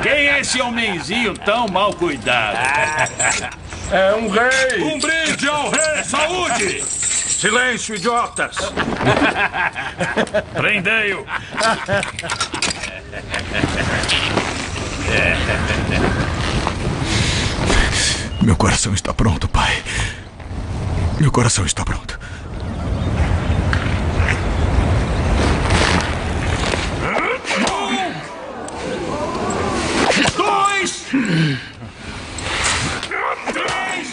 Quem é esse homenzinho tão mal cuidado? É um rei! Um brinde ao rei! Saúde! Silêncio, idiotas! Prendei-o! Meu coração está pronto, pai. Meu coração está pronto. Dois! Três!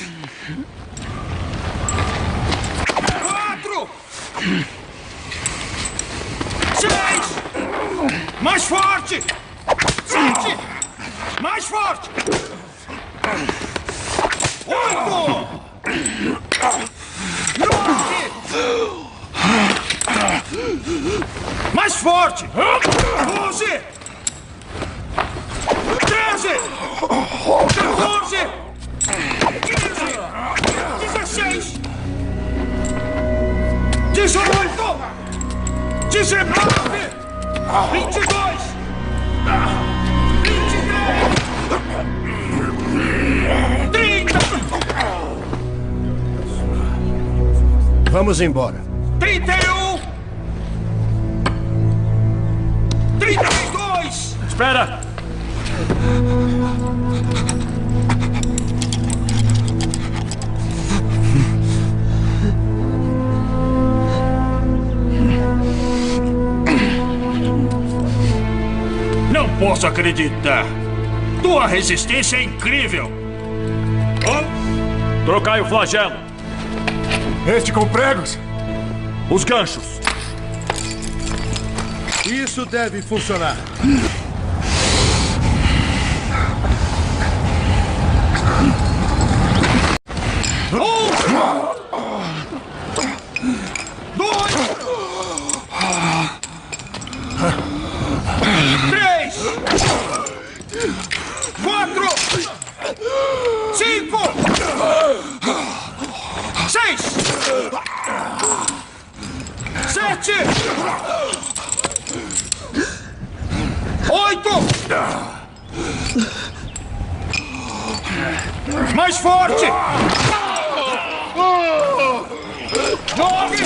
Quatro! Seis! Mais forte! Sete! Mais forte! Oito! Nove! Mais forte! 12! 13! 14! 15! 16! 18! 19! 22! 23! 30! Vamos embora. 31! 32! Espera! Não posso acreditar! Tua resistência é incrível! Trocai o flagelo! Este com pregos? Os ganchos! Isso deve funcionar. Três! Quatro! Cinco! Seis! Sete! Oito! Mais forte! Nove!